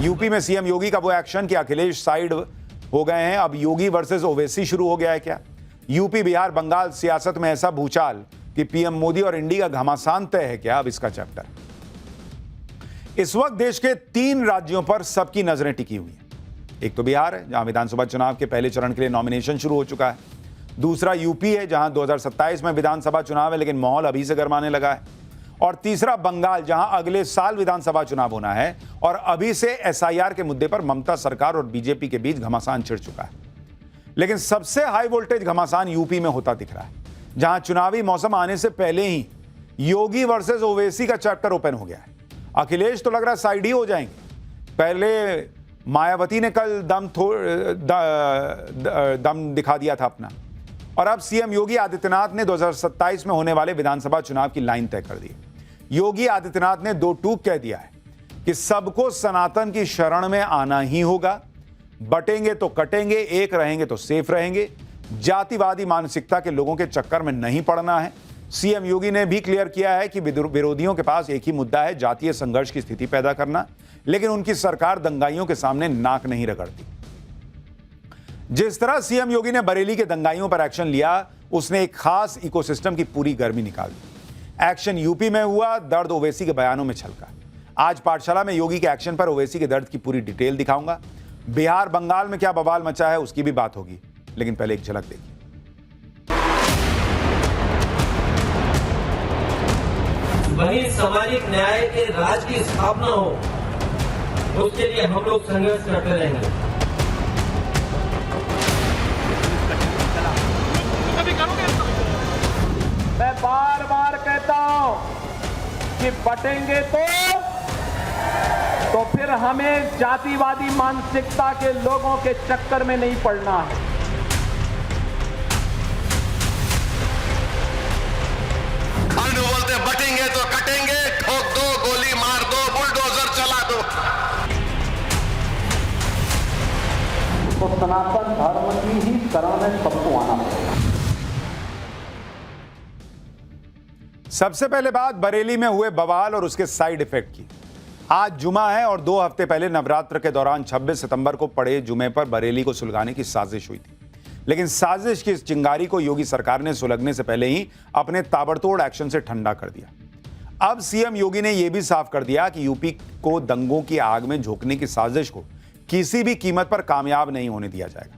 UP में CM योगी का वो एक्शन कि अखिलेश साइड हो गए हैं, अब योगी वर्सेस ओवैसी शुरू हो गया है क्या? यूपी बिहार बंगाल सियासत में ऐसा भूचाल कि पीएम मोदी और इंडी का घमासान तय है क्या? अब इसका चैप्टर। इस वक्त देश के 3 राज्यों पर सबकी नजरें टिकी हुई हैं। एक तो बिहार है, जहां विधानसभा चुनाव के पहले चरण के लिए नॉमिनेशन शुरू हो चुका है। दूसरा यूपी है, जहां 2027 में विधानसभा चुनाव है, लेकिन माहौल अभी से गरमाने लगा है। और तीसरा बंगाल, जहां अगले साल विधानसभा चुनाव होना है और अभी से एसआईआर के मुद्दे पर ममता सरकार और बीजेपी के बीच घमासान छिड़ चुका है। लेकिन सबसे हाई वोल्टेज घमासान यूपी में होता दिख रहा है, जहां चुनावी मौसम आने से पहले ही योगी वर्सेस ओवैसी का चैप्टर ओपन हो गया है। अखिलेश तो लग रहा है साइड ही हो जाएंगे। पहले मायावती ने कल दम दिखा दिया था अपना, और अब सीएम योगी आदित्यनाथ ने 2027 में होने वाले विधानसभा चुनाव की लाइन तय कर दी। योगी आदित्यनाथ ने 2 टूक कह दिया है कि सबको सनातन की शरण में आना ही होगा, बटेंगे तो कटेंगे, एक रहेंगे तो सेफ रहेंगे, जातिवादी मानसिकता के लोगों के चक्कर में नहीं पड़ना है। सीएम योगी ने भी क्लियर किया है कि विरोधियों के पास एक ही मुद्दा है, जातीय संघर्ष की स्थिति पैदा करना, लेकिन उनकी सरकार दंगाइयों के सामने नाक नहीं रगड़ती। जिस तरह सीएम योगी ने बरेली के दंगाइयों पर एक्शन लिया, उसने एक खास इकोसिस्टम की पूरी गर्मी निकाल दी। एक्शन यूपी में हुआ, दर्द ओवैसी के बयानों में छलका। आज पाठशाला में योगी के एक्शन पर ओवैसी के दर्द की पूरी डिटेल दिखाऊंगा। बिहार बंगाल में क्या बवाल मचा है उसकी भी बात होगी, लेकिन पहले एक झलक देखिए। वही सामाजिक न्याय के राज की स्थापना हो, उसके लिए हम लोग संघर्ष करते रहेंगे। मैं बार बार कहता हूं कि बटेंगे तो फिर हमें जातिवादी मानसिकता के लोगों के चक्कर में नहीं पड़ना है। बोलते बटेंगे तो कटेंगे, ठोक दो, गोली मार दो, बुलडोजर चला दो। तो सनातन धर्म की ही शरण में सबको आना पड़ेगा। सबसे पहले बात बरेली में हुए बवाल और उसके साइड इफेक्ट की। आज जुमा है और 2 हफ्ते पहले नवरात्र के दौरान 26 सितंबर को पड़े जुमे पर बरेली को सुलगाने की साजिश हुई थी, लेकिन साजिश की इस चिंगारी को योगी सरकार ने सुलगने से पहले ही अपने ताबड़तोड़ एक्शन से ठंडा कर दिया। अब सीएम योगी ने यह भी साफ कर दिया कि यूपी को दंगों की आग में झोंकने की साजिश को किसी भी कीमत पर कामयाब नहीं होने दिया जाएगा।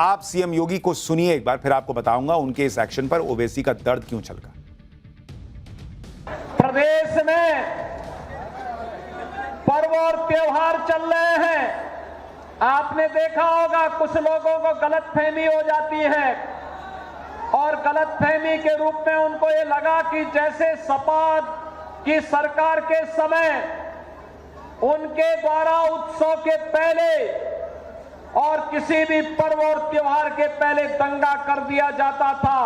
आप सीएम योगी को सुनिए एक बार, फिर आपको बताऊंगा उनके इस एक्शन पर ओवैसी का दर्द क्यों छलका। प्रदेश में पर्व और त्योहार चल रहे हैं। आपने देखा होगा कुछ लोगों को गलतफहमी हो जाती है और गलतफहमी के रूप में उनको ये लगा कि जैसे सपा की सरकार के समय उनके द्वारा उत्सव के पहले और किसी भी पर्व और त्योहार के पहले दंगा कर दिया जाता था,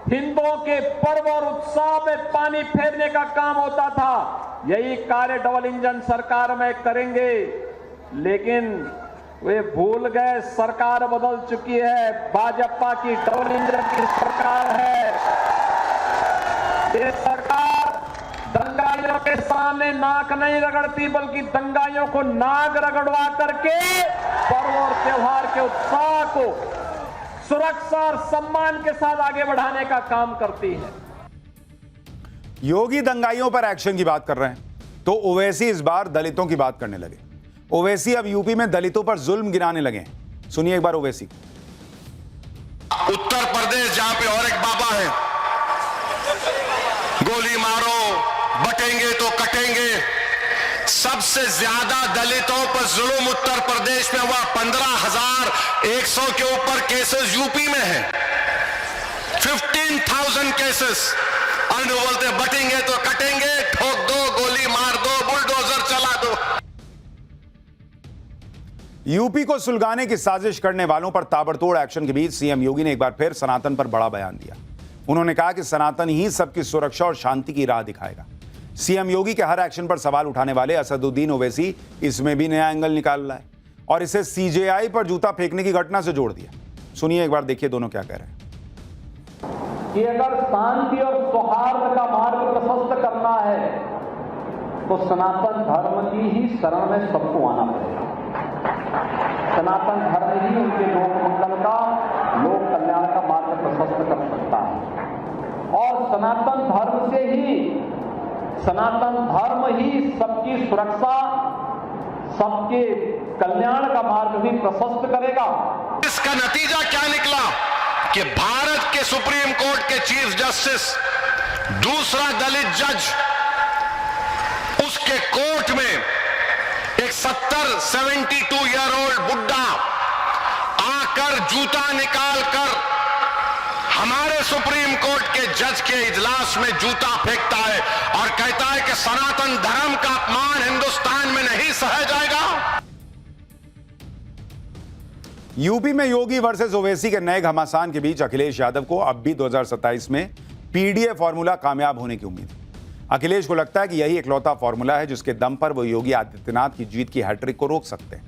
हिंदुओं के पर्व और उत्सव में पानी फेरने का काम होता था। यही कार्य डबल इंजन सरकार में करेंगे, लेकिन वे भूल गए सरकार बदल चुकी है। भाजपा की डबल इंजन की सरकार है। ये सरकार दंगाइयों के सामने नाक नहीं रगड़ती, बल्कि दंगाइयों को नाक रगड़वा करके पर्व और त्योहार के उत्साह को सुरक्षा और सम्मान के साथ आगे बढ़ाने का काम करती है। योगी दंगाइयों पर एक्शन की बात कर रहे हैं तो ओवैसी इस बार दलितों की बात करने लगे। ओवैसी अब यूपी में दलितों पर जुल्म गिनाने लगे हैं। सुनिए एक बार ओवैसी। उत्तर प्रदेश जहां पे और एक बाबा है, गोली मारो, बटेंगे तो कटेंगे। सबसे ज्यादा दलितों पर जुल्म उत्तर प्रदेश में हुआ, 15,100 के ऊपर केसेस यूपी में है, 15,000 केसेस। और बोलते बटेंगे तो कटेंगे, ठोक दो, गोली मार दो, बुलडोजर चला दो। यूपी को सुलगाने की साजिश करने वालों पर ताबड़तोड़ एक्शन के बीच सीएम योगी ने एक बार फिर सनातन पर बड़ा बयान दिया। उन्होंने कहा कि सनातन ही सबकी सुरक्षा और शांति की राह दिखाएगा। सीएम योगी के हर एक्शन पर सवाल उठाने वाले असदुद्दीन ओवैसी इसमें भी नया एंगल निकाल रहा है और इसे सीजेआई पर जूता फेंकने की घटना से जोड़ दिया। सुनिए एक बार, देखिए दोनों क्या कह रहे हैं। कि अगर शांति और सौहार्द का मार्ग प्रशस्त करना है तो सनातन धर्म की ही शरण में सबको आना पड़ेगा। सनातन धर्म ही उनके लोक मंगल का, लोक कल्याण का मार्ग प्रशस्त कर सकता है। और सनातन धर्म ही सबकी सुरक्षा, सबके कल्याण का मार्ग भी प्रशस्त करेगा। इसका नतीजा क्या निकला कि भारत के सुप्रीम कोर्ट के चीफ जस्टिस, दूसरा दलित जज, उसके कोर्ट में एक 72 ईयर ओल्ड बुड्ढा आकर जूता निकालकर हमारे सुप्रीम कोर्ट के जज के इजलास में जूता फेंकता है और कहता है कि सनातन धर्म का अपमान हिंदुस्तान में नहीं सहा जाएगा। यूपी में योगी वर्सेस ओवैसी के नए घमासान के बीच अखिलेश यादव को अब भी 2027 में पीडीए फॉर्मूला कामयाब होने की उम्मीद है। अखिलेश को लगता है कि यही इकलौता फॉर्मूला है जिसके दम पर वो योगी आदित्यनाथ की जीत की हैट्रिक को रोक सकते हैं।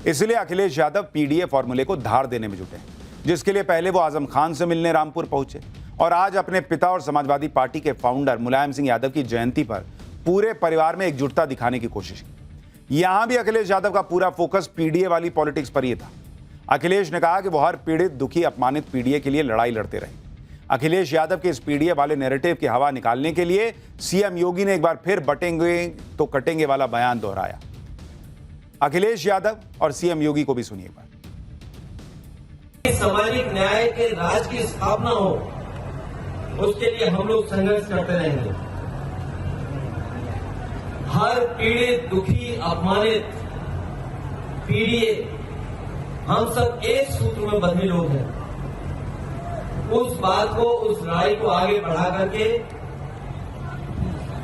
इसलिए अखिलेश यादव पीडीए फॉर्मूले को धार देने में जुटे हैं, जिसके लिए पहले वो आजम खान से मिलने रामपुर पहुंचे और आज अपने पिता और समाजवादी पार्टी के फाउंडर मुलायम सिंह यादव की जयंती पर पूरे परिवार में एकजुटता दिखाने की कोशिश की। यहां भी अखिलेश यादव का पूरा फोकस पीडीए वाली पॉलिटिक्स पर ही था। अखिलेश ने कहा कि वो हर पीड़ित, दुखी, अपमानित पीडीए के लिए लड़ाई लड़ते रहे। अखिलेश यादव के इस पीडीए वाले नैरेटिव की हवा निकालने के लिए सीएम योगी ने एक बार फिर बटेंगे तो कटेंगे वाला बयान दोहराया। अखिलेश यादव और सीएम योगी को भी सुनिए एक बार। सामाजिक न्याय के राज की स्थापना हो, उसके लिए हम लोग संघर्ष करते रहेंगे। हर पीड़ित, दुखी, अपमानित पीडीए, हम सब एक सूत्र में बंधे लोग हैं। उस बात को, उस लड़ाई को आगे बढ़ा करके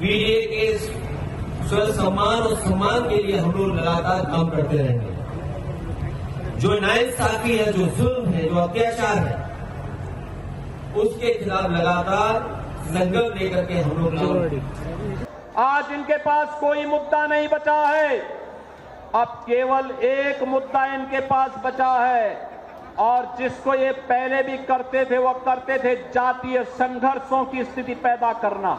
पीडीए के स्व सम्मान और सम्मान के लिए हम लोग लगातार काम करते रहेंगे। जो नाइंसाफी है, जो जुल्म है, जो अत्याचार है, उसके खिलाफ लगातार संकल्प लेकर के हम लोग आज इनके पास कोई मुद्दा नहीं बचा है, अब केवल एक मुद्दा इनके पास बचा है और जिसको ये पहले भी करते थे, वो करते थे जातीय संघर्षों की स्थिति पैदा करना,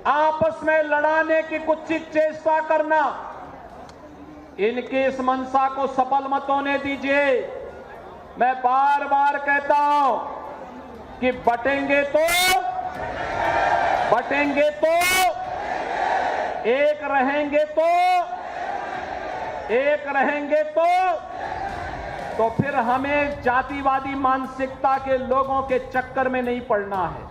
आपस में लड़ाने की कुछ चेष्टा करना। इनकी इस मंशा को सफल मत होने दीजिए। मैं बार बार कहता हूं कि बटेंगे तो एक रहेंगे तो फिर हमें जातिवादी मानसिकता के लोगों के चक्कर में नहीं पड़ना है।